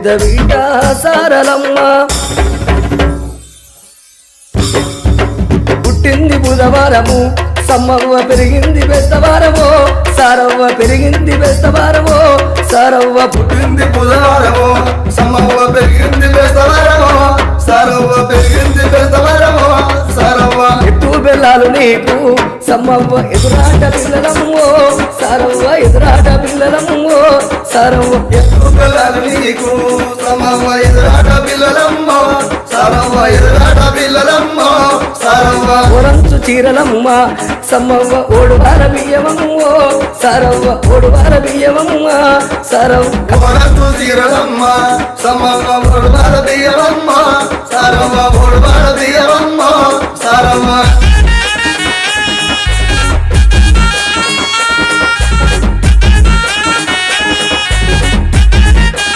పెద్ద బిడ్డ సారలమ్మ పుట్టింది బుధవారము సమ్మవ్వ పెరిగింది బెస్తవారమో సారవ్వ పెరిగింది బెస్తవారమో సారవ్వ పుట్టింది బుధవారమో సమ్మవ్వ పెరిగింది బెస్తవారమో సారవ్వ పెరిగింది బెస్తవారమో సారవ్వ ఎత్తు బెల్లాలు నీకు సమ్మవ్వ ఎదురాట పిల్లలమ్మో సారవ్వ ఎదురాట పిల్లలమ్మో సారవ్వ ఎత్తు పిల్లలు నీకు సమ్మవ్వ ఎదురాట పిల్లలమ్మో సారవ్వ ఎదురాట పిల్లలమ్మో సారవ్వ ఓరంచు చీరలమ్మ సమ్మవ్వ ఓడువార బియ్యమమ్మో సారవ్వ ఓడువార బియ్యమమ్మ సారవ్వ ఓరంచు చీరలమ్మ సమ్మవ్వ ఓడువార బియ్యమమ్మ సారవ్వ ఓడువార బియ్యమమ్మ